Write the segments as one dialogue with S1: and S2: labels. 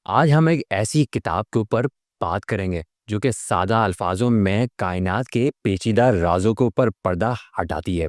S1: آج ہم ایک ایسی کتاب کے اوپر بات کریں گے جو کہ سادہ الفاظوں میں کائنات کے پیچیدہ رازوں کے اوپر پردہ ہٹاتی ہے۔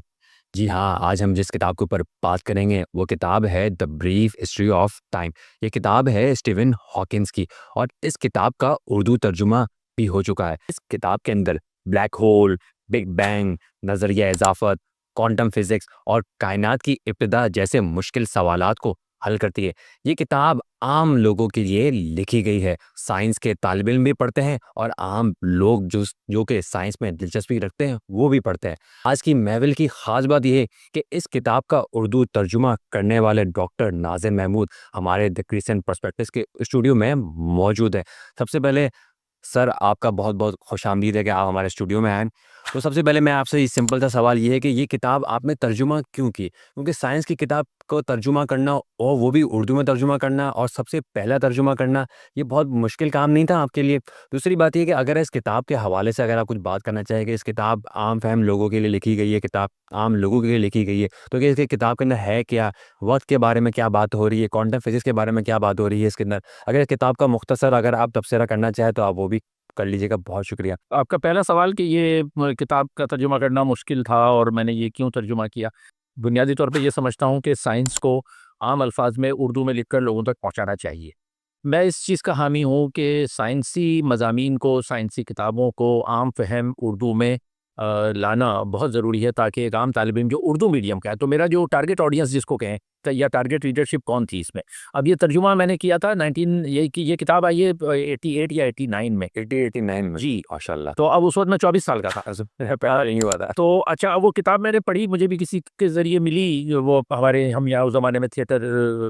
S1: جی ہاں، آج ہم جس کتاب کے اوپر بات کریں گے وہ کتاب ہے دا بریف ہسٹری آف ٹائم۔ یہ کتاب ہے اسٹیون ہاکنس کی، اور اس کتاب کا اردو ترجمہ بھی ہو چکا ہے۔ اس کتاب کے اندر بلیک ہول، بگ بینگ، نظریہ اضافت، کوانٹم فزکس اور کائنات کی ابتدا جیسے مشکل سوالات کو حل کرتی ہے۔ یہ کتاب عام لوگوں کے لیے لکھی گئی ہے۔ سائنس کے طالب علم بھی پڑھتے ہیں اور عام لوگ جو کہ سائنس میں دلچسپی رکھتے ہیں وہ بھی پڑھتے ہیں۔ آج کی محفل کی خاص بات یہ ہے کہ اس کتاب کا اردو ترجمہ کرنے والے ڈاکٹر ناظم محمود ہمارے دی کرسچین پرسپیکٹس کے اسٹوڈیو میں موجود ہے۔ سب سے پہلے سر، آپ کا بہت بہت خوش آمدید ہے کہ آپ ہمارے اسٹوڈیو میں آئیں۔ تو سب سے پہلے میں آپ سے یہ سمپل سا سوال یہ ہے کہ یہ کتاب آپ نے ترجمہ کیوں کی؟ کیونکہ سائنس کی کتاب کو ترجمہ کرنا اور وہ بھی اردو میں ترجمہ کرنا اور سب سے پہلا ترجمہ کرنا، یہ بہت مشکل کام نہیں تھا آپ کے لیے؟ دوسری بات یہ کہ اگر اس کتاب کے حوالے سے اگر آپ کچھ بات کرنا چاہیں کہ اس کتاب عام فہم لوگوں کے لیے لکھی گئی ہے، کتاب عام لوگوں کے لیے لکھی گئی ہے، تو کہ اس کی کتاب کے اندر ہے کیا؟ وقت کے بارے میں کیا بات ہو رہی ہے؟ کوانٹم فزکس کے بارے میں کیا بات ہو رہی ہے اس کے اندر؟ اگر اس کتاب کا مختصر اگر آپ تبصرہ کرنا چاہیں تو آپ وہ بھی کر لیجیے گا۔ بہت شکریہ۔
S2: آپ کا پہلا سوال کہ یہ کتاب کا ترجمہ کرنا مشکل تھا اور میں نے یہ کیوں ترجمہ کیا، بنیادی طور پہ یہ سمجھتا ہوں کہ سائنس کو عام الفاظ میں اردو میں لکھ کر لوگوں تک پہنچانا چاہیے۔ میں اس چیز کا حامی ہوں کہ سائنسی مضامین کو، سائنسی کتابوں کو عام فہم اردو میں لانا بہت ضروری ہے، تاکہ ایک عام طالب علم جو اردو میڈیم کا ہے، تو میرا جو ٹارگٹ آڈینس جس کو کہیں یا ٹارگٹ ریڈرشپ کون تھی اس میں، اب یہ ترجمہ میں نے کیا تھا یہ کتاب آئی ہے 88 یا 89 میں
S1: 89 میں
S2: جی۔
S1: ماشاء اللہ
S2: تو اب اس وقت میں 24 سال کا تھا۔
S1: پیدا نہیں ہوا تھا۔
S2: تو اچھا، وہ کتاب میں نے پڑھی، مجھے بھی کسی کے ذریعے ملی۔ وہ ہم یہاں اس زمانے میں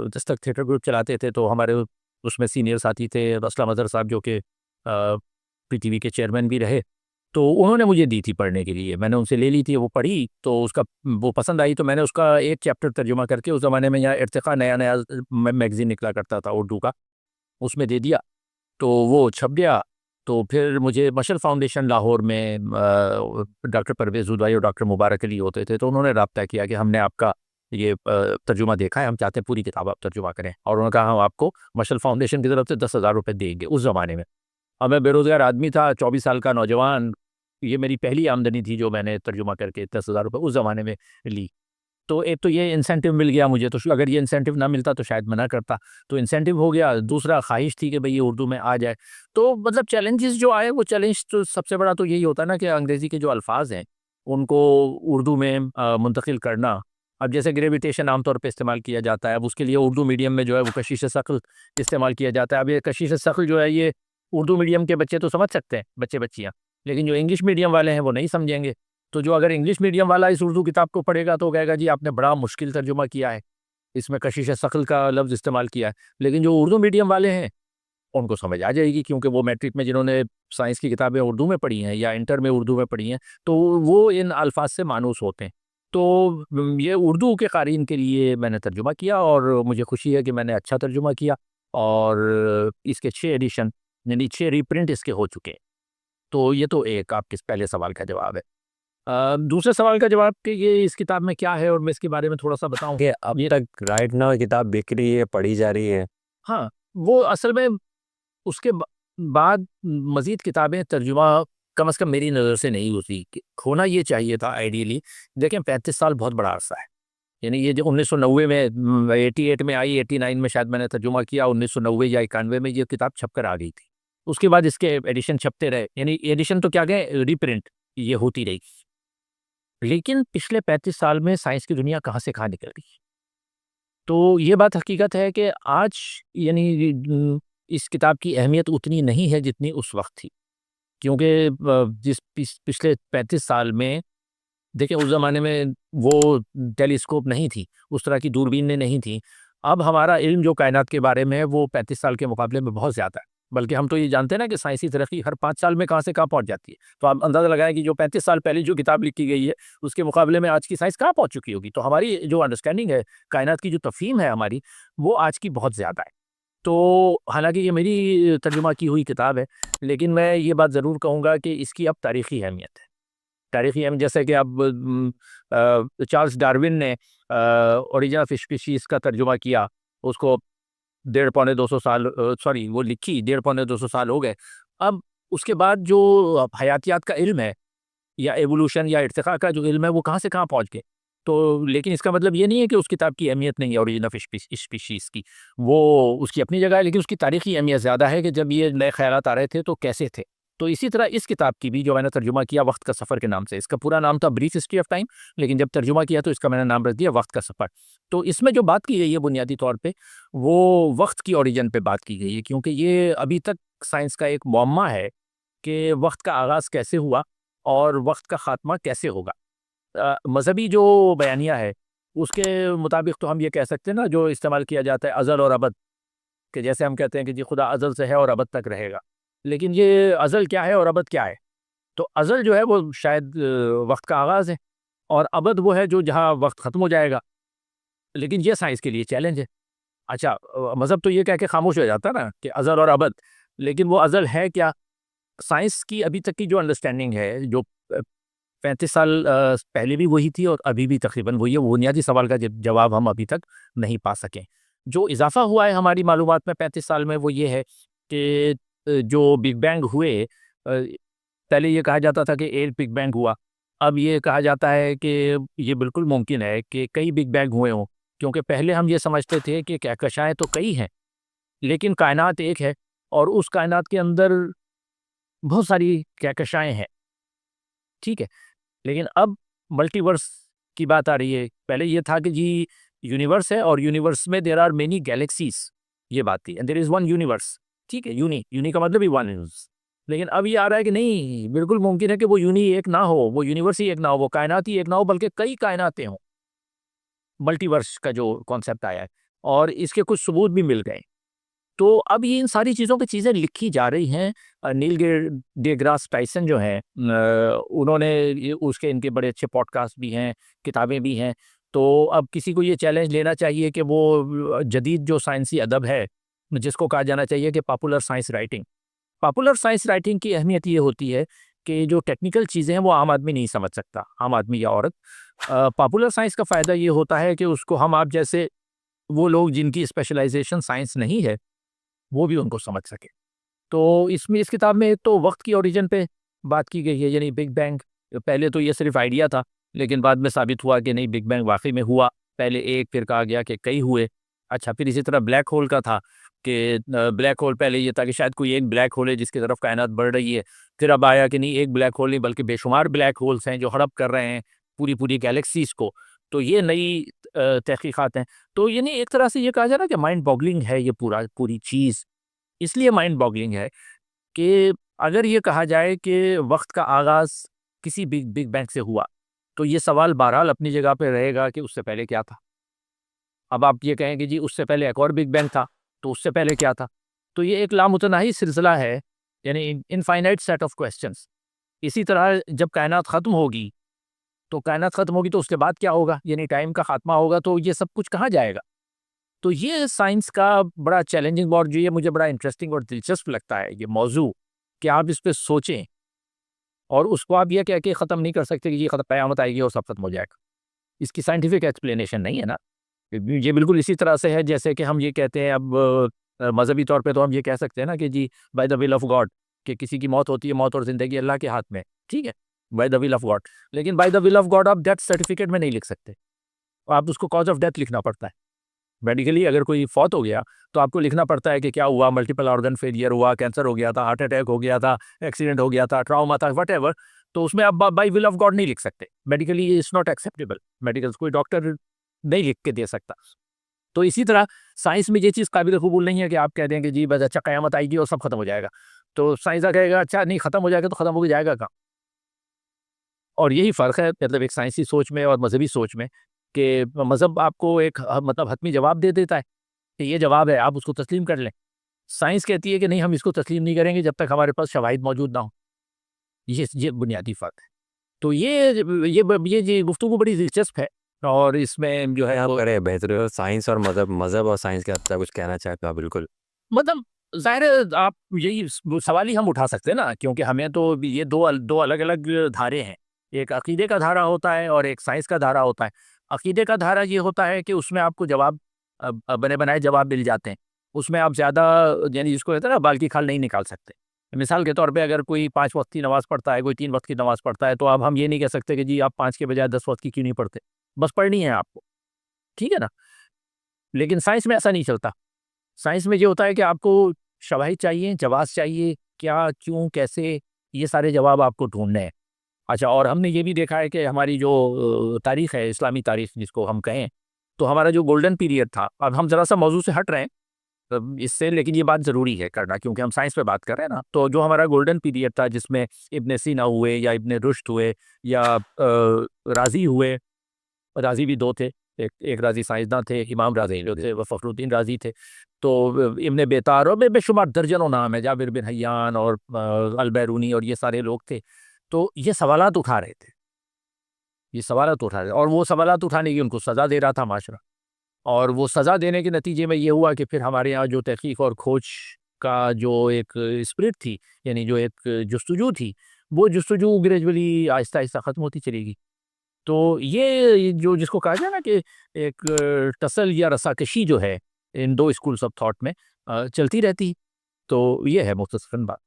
S2: دستک تھیٹر گروپ چلاتے تھے، تو ہمارے اس میں سینئر ساتھی تھے اسلم اظہر صاحب، جو کہ پی ٹی وی کے چیئرمین بھی رہے، تو انہوں نے مجھے دی تھی پڑھنے کے لیے۔ میں نے ان سے لے لی تھی، وہ پڑھی تو اس کا وہ پسند آئی، تو میں نے اس کا ایک چیپٹر ترجمہ کر کے، اس زمانے میں یہاں ارتقا نیا میگزین نکلا کرتا تھا اردو کا، اس میں دے دیا، تو وہ چھپ گیا۔ تو پھر مجھے مشل فاؤنڈیشن لاہور میں ڈاکٹر پرویز ہدائی اور ڈاکٹر مبارک علی ہوتے تھے، تو انہوں نے رابطہ کیا کہ ہم نے آپ کا یہ ترجمہ دیکھا ہے، ہم چاہتے ہیں پوری کتاب آپ ترجمہ کریں، اور انہوں نے کہا ہم آپ کو مشل فاؤنڈیشن کی طرف سے 10,000 روپے دیں گے اس زمانے میں۔ اب میں بے روزگار آدمی تھا، 24 سال کا نوجوان، یہ میری پہلی آمدنی تھی جو میں نے ترجمہ کر کے 10,000 روپے اس زمانے میں لی۔ تو ایک تو یہ انسینٹیو مل گیا مجھے، تو اگر یہ انسینٹیو نہ ملتا تو شاید منع کرتا، تو انسینٹیو ہو گیا۔ دوسرا خواہش تھی کہ بھئی یہ اردو میں آ جائے۔ تو مطلب چیلنجز جو آئے، وہ چیلنج تو سب سے بڑا تو یہی ہوتا ہے نا کہ انگریزی کے جو الفاظ ہیں ان کو اردو میں منتقل کرنا۔ اب جیسے گریویٹیشن عام طور پہ استعمال کیا جاتا ہے، اب اس کے لیے اردو میڈیم میں جو ہے وہ کشش ثقل استعمال کیا جاتا ہے۔ اب یہ کشش ثقل جو ہے، یہ اردو میڈیم کے بچے تو سمجھ سکتے ہیں، بچے بچیاں، لیکن جو انگلش میڈیم والے ہیں وہ نہیں سمجھیں گے۔ تو جو اگر انگلش میڈیم والا اس اردو کتاب کو پڑھے گا تو کہے گا جی آپ نے بڑا مشکل ترجمہ کیا ہے، اس میں کشش ثقل کا لفظ استعمال کیا ہے، لیکن جو اردو میڈیم والے ہیں ان کو سمجھ آ جائے گی، کیونکہ وہ میٹرک میں جنہوں نے سائنس کی کتابیں اردو میں پڑھی ہیں یا انٹر میں اردو میں پڑھی ہیں، تو وہ ان الفاظ سے مانوس ہوتے ہیں۔ تو یہ اردو کے قارئین کے لیے میں نے ترجمہ کیا، اور مجھے خوشی ہے کہ میں نے اچھا ترجمہ کیا، اور اس کے 6 ایڈیشن یعنی 6 ریپرنٹ اس کے ہو چکے ہیں۔ تو یہ تو ایک آپ کے پہلے سوال کا جواب ہے۔ دوسرے سوال کا جواب کہ یہ اس کتاب میں کیا ہے اور میں اس کے بارے میں تھوڑا سا بتاؤں
S1: کہ اب
S2: یہ۔
S1: تک رائٹ ناؤ کتاب بک رہی ہے، پڑھی جا رہی ہے؟
S2: ہاں، وہ اصل میں اس کے بعد مزید کتابیں ترجمہ کم از کم میری نظر سے نہیں ہوتی، ہونا یہ چاہیے تھا آئیڈیلی۔ دیکھیں 35 سال بہت بڑا عرصہ ہے، یعنی یہ جو 1990 میں 88 میں آئی، 89 میں شاید میں نے ترجمہ کیا، 1990 یا 91 میں یہ کتاب چھپ کر آ گئی تھی۔ اس کے بعد اس کے ایڈیشن چھپتے رہے، یعنی ایڈیشن تو کیا گئے، ریپرنٹ یہ ہوتی رہی۔ لیکن پچھلے 35 سال میں سائنس کی دنیا کہاں سے کہاں نکل گئی۔ تو یہ بات حقیقت ہے کہ آج یعنی اس کتاب کی اہمیت اتنی نہیں ہے جتنی اس وقت تھی، کیونکہ پچھلے 35 سال میں دیکھیں اس زمانے میں وہ ٹیلیسکوپ نہیں تھی، اس طرح کی دوربینیں نہیں تھیں۔ اب ہمارا علم جو کائنات کے بارے میں ہے وہ 35 سال کے مقابلے میں بہت زیادہ ہے، بلکہ ہم تو یہ جانتے ہیں نا کہ سائنسی ترقی ہر 5 سال میں کہاں سے کہاں پہنچ جاتی ہے۔ تو آپ اندازہ لگائیں کہ جو 35 سال پہلے جو کتاب لکھی گئی ہے اس کے مقابلے میں آج کی سائنس کہاں پہنچ چکی ہوگی۔ تو ہماری جو انڈرسٹینڈنگ ہے کائنات کی، جو تفہیم ہے ہماری، وہ آج کی بہت زیادہ ہے۔ تو حالانکہ یہ میری ترجمہ کی ہوئی کتاب ہے، لیکن میں یہ بات ضرور کہوں گا کہ اس کی اب تاریخی اہمیت ہے۔ تاریخی اہم جیسے کہ اب چارلس ڈارون نے اوریجن آف اسپیشیز کا ترجمہ کیا، اس کو 1.5 پونے 200 سال سوری وہ لکھی 1.5 پونے 200 سال ہو گئے. اب اس کے بعد جو حیاتیات کا علم ہے یا ایوولوشن یا ارتقاء کا جو علم ہے وہ کہاں سے کہاں پہنچ گئے. تو لیکن اس کا مطلب یہ نہیں ہے کہ اس کتاب کی اہمیت نہیں ہے اوریجن آف اسپیشیز کی، وہ اس کی اپنی جگہ ہے، لیکن اس کی تاریخی اہمیت زیادہ ہے کہ جب یہ نئے خیالات آ رہے تھے تو کیسے تھے. تو اسی طرح اس کتاب کی بھی جو میں نے ترجمہ کیا وقت کا سفر کے نام سے، اس کا پورا نام تھا بریف ہسٹری آف ٹائم، لیکن جب ترجمہ کیا تو اس کا میں نے نام رکھ دیا وقت کا سفر. تو اس میں جو بات کی گئی ہے بنیادی طور پہ وہ وقت کی اوریجن پہ بات کی گئی ہے، کیونکہ یہ ابھی تک سائنس کا ایک معمہ ہے کہ وقت کا آغاز کیسے ہوا اور وقت کا خاتمہ کیسے ہوگا. مذہبی جو بیانیہ ہے اس کے مطابق تو ہم یہ کہہ سکتے ہیں نا، جو استعمال کیا جاتا ہے ازل اور ابد، کہ جیسے ہم کہتے ہیں کہ جی خدا ازل سے ہے اور ابد تک رہے گا. لیکن یہ ازل کیا ہے اور ابد کیا ہے؟ تو ازل جو ہے وہ شاید وقت کا آغاز ہے، اور ابد وہ ہے جو جہاں وقت ختم ہو جائے گا. لیکن یہ سائنس کے لیے چیلنج ہے. اچھا مذہب تو یہ کہہ کے خاموش ہو جاتا نا کہ ازل اور ابد، لیکن وہ ازل ہے کیا؟ سائنس کی ابھی تک کی جو انڈرسٹینڈنگ ہے، جو 35 سال پہلے بھی وہی تھی اور ابھی بھی تقریباً وہی ہے. وہ بنیادی سوال کا جواب ہم ابھی تک نہیں پا سکیں. جو اضافہ ہوا ہے ہماری معلومات میں 35 سال میں وہ یہ ہے کہ جو بگ بینگ ہوئے، پہلے یہ کہا جاتا تھا کہ ایک بگ بینگ ہوا، اب یہ کہا جاتا ہے کہ یہ بالکل ممکن ہے کہ کئی بگ بینگ ہوئے ہوں، کیونکہ پہلے ہم یہ سمجھتے تھے کہ کہکشائیں تو کئی ہیں لیکن کائنات ایک ہے، اور اس کائنات کے اندر بہت ساری کہکشائیں ہیں. ٹھیک ہے، لیکن اب ملٹی ورس کی بات آ رہی ہے. پہلے یہ تھا کہ جی یونیورس ہے اور یونیورس میں دیر آر مینی گیلیکسیز، یہ بات تھی، and there is one universe. ٹھیک ہے، یونی کا مطلب ہی ون ہے. لیکن اب یہ آ رہا ہے کہ نہیں، بالکل ممکن ہے کہ وہ یونی ایک نہ ہو، وہ یونیورس ہی ایک نہ ہو، وہ کائنات ہی ایک نہ ہو، بلکہ کئی کائناتیں ہوں. ملٹی ورس کا جو کانسیپٹ آیا ہے اور اس کے کچھ ثبوت بھی مل گئے. تو اب یہ ان ساری چیزوں کی چیزیں لکھی جا رہی ہیں. نیل ڈے گراس ٹائسن جو ہیں، انہوں نے اس کے ان کے بڑے اچھے پوڈ کاسٹ بھی ہیں، کتابیں بھی ہیں. تو اب کسی کو یہ چیلنج لینا چاہیے کہ وہ جدید جو سائنسی ادب ہے جس کو کہا جانا چاہیے کہ پاپولر سائنس رائٹنگ کی اہمیت یہ ہوتی ہے کہ جو ٹیکنیکل چیزیں ہیں وہ عام آدمی نہیں سمجھ سکتا، عام آدمی یا عورت. پاپولر سائنس کا فائدہ یہ ہوتا ہے کہ اس کو ہم آپ جیسے وہ لوگ جن کی اسپیشلائزیشن سائنس نہیں ہے وہ بھی ان کو سمجھ سکے. تو اس کتاب میں ایک تو وقت کی اوریجن پہ بات کی گئی ہے، یعنی بگ بینگ. پہلے تو یہ صرف آئیڈیا تھا، لیکن بعد میں ثابت ہوا کہ نہیں، بگ بینگ واقعی میں ہوا. پہلے ایک، پھر کہا گیا کہ کئی ہوئے. اچھا، پھر اسی طرح بلیک ہول کا تھا کہ بلیک ہول پہلے یہ تھا کہ شاید کوئی ایک بلیک ہول ہے جس کی طرف کائنات بڑھ رہی ہے. پھر اب آیا کہ نہیں، ایک بلیک ہول نہیں بلکہ بے شمار بلیک ہولز ہیں جو ہڑپ کر رہے ہیں پوری گیلیکسیز کو. تو یہ نئی تحقیقات ہیں. تو یعنی ایک طرح سے یہ کہا جائے نا کہ مائنڈ باگلنگ ہے یہ پوری چیز. اس لیے مائنڈ باگلنگ ہے کہ اگر یہ کہا جائے کہ وقت کا آغاز کسی بگ بینگ سے ہوا تو یہ سوال بہرحال اپنی جگہ پہ رہے گا کہ اس سے پہلے کیا تھا. اب آپ یہ کہیں کہ جی اس سے پہلے ایک اور بگ بینگ تھا تو اس سے پہلے کیا تھا. تو یہ ایک لامتناہی سلسلہ ہے، یعنی انفائنائٹ سیٹ آف کویسچنس. اسی طرح جب کائنات ختم ہوگی تو اس کے بعد کیا ہوگا، یعنی ٹائم کا خاتمہ ہوگا، تو یہ سب کچھ کہاں جائے گا. تو یہ سائنس کا بڑا چیلنجنگ اور جو یہ مجھے بڑا انٹرسٹنگ اور دلچسپ لگتا ہے یہ موضوع، کہ آپ اس پہ سوچیں اور اس کو آپ یہ کہہ کے ختم نہیں کر سکتے کہ یہ قیامت آئے گی اور سب ختم ہو جائے گا. اس کی سائنٹیفک ایکسپلینیشن نہیں ہے نا. یہ بالکل اسی طرح سے ہے جیسے کہ ہم یہ کہتے ہیں اب مذہبی طور پہ تو ہم یہ کہہ سکتے ہیں نا کہ جی by the will of God, کہ کسی کی موت ہوتی ہے، موت اور زندگی اللہ کے ہاتھ میں. ٹھیک ہے، by the will of God. لیکن by the will of God آپ ڈیتھ سرٹیفکیٹ میں نہیں لکھ سکتے، آپ اس کو کاز آف ڈیتھ لکھنا پڑتا ہے. میڈیکلی اگر کوئی فوت ہو گیا تو آپ کو لکھنا پڑتا ہے کہ کیا ہوا، ملٹیپل آرگن فیلئر ہوا، کینسر ہو گیا تھا، ہارٹ اٹیک ہو گیا تھا، ایکسیڈنٹ ہو گیا تھا، ٹراؤما تھا، وٹ ایور. تو اس میں آپ بائی ول آف گاڈ نہیں لکھ سکتے. Medically it's not acceptable, medical کوئی ڈاکٹر نہیں لکھ کے دے سکتا. تو اسی طرح سائنس میں یہ چیز قابل قبول نہیں ہے کہ آپ کہہ دیں کہ جی بس اچھا قیامت آئے گی اور سب ختم ہو جائے گا. تو سائنسداں کہے گا اچھا نہیں، ختم ہو جائے گا تو ختم ہو جائے گا کہاں. اور یہی فرق ہے مطلب ایک سائنسی سوچ میں اور مذہبی سوچ میں، کہ مذہب آپ کو ایک مطلب حتمی جواب دے دیتا ہے کہ یہ جواب ہے، آپ اس کو تسلیم کر لیں. سائنس کہتی ہے کہ نہیں، ہم اس کو تسلیم نہیں کریں گے جب تک ہمارے پاس شواہد موجود نہ ہوں. یہ بنیادی فرق ہے. تو یہ گفتگو بڑی دلچسپ ہے، اور اس میں جو ہے
S1: آپ کرے بہتر سائنس اور مذہب اور سائنس کے حد کچھ کہنا چاہتا ہوں. بالکل
S2: مطلب ظاہر ہے آپ یہی سوال ہی ہم اٹھا سکتے ہیں نا، کیونکہ ہمیں تو یہ دو الگ الگ دھارے ہیں. ایک عقیدے کا دھارا ہوتا ہے اور ایک سائنس کا دھارا ہوتا ہے. عقیدے کا دھارا یہ ہوتا ہے کہ اس میں آپ کو جواب بنے بنائے جواب مل جاتے ہیں. اس میں آپ زیادہ یعنی جس کو کہتے ہیں نا بال کی کھال نہیں نکال سکتے. مثال کے طور پہ اگر کوئی 5 وقت کی نماز پڑھتا ہے, کوئی 3 وقت کی نماز پڑھتا ہے, تو اب ہم یہ نہیں کہہ سکتے کہ جی آپ 5 کے بجائے 10 وقت کی کیوں نہیں پڑھتے, بس پڑھنی ہے آپ کو, ٹھیک ہے نا. لیکن سائنس میں ایسا نہیں چلتا. سائنس میں یہ ہوتا ہے کہ آپ کو شواہد چاہیے, جواز چاہیے, کیا, کیوں, کیسے, یہ سارے جواب آپ کو ڈھونڈنے ہیں. اچھا, اور ہم نے یہ بھی دیکھا ہے کہ ہماری جو تاریخ ہے, اسلامی تاریخ جس کو ہم کہیں, تو ہمارا جو گولڈن پیریڈ تھا, اب ہم ذرا سا موضوع سے ہٹ رہے ہیں اس سے, لیکن یہ بات ضروری ہے کرنا کیونکہ ہم سائنس پہ بات کر رہے ہیں نا. تو جو ہمارا گولڈن پیریڈ تھا جس میں ابن سینا ہوئے یا ابن رشد ہوئے یا رازی ہوئے, رازی بھی 2 تھے, ایک رازی سائنسداں تھے, امام رازی جو تھے وہ فخر الدین رازی تھے, تو ابن بیتار اور بے شمار درجنوں نام ہے, جابر بن حیان اور البیرونی اور یہ سارے لوگ تھے. تو یہ سوالات اٹھا رہے تھے, یہ سوالات اٹھا رہے, اور وہ سوالات اٹھانے کی ان کو سزا دے رہا تھا معاشرہ, اور وہ سزا دینے کے نتیجے میں یہ ہوا کہ پھر ہمارے یہاں جو تحقیق اور کھوج کا جو ایک اسپرٹ تھی, یعنی جو ایک جستجو تھی, وہ جستجو گریجولی آہستہ آہستہ ختم ہوتی چلی گئی. تو یہ جو جس کو کہا جائے نا کہ ایک ٹسل یا رساکشی جو ہے ان 2 اسکولس آف تھاٹ میں چلتی رہتی. تو یہ ہے مختصراً بات.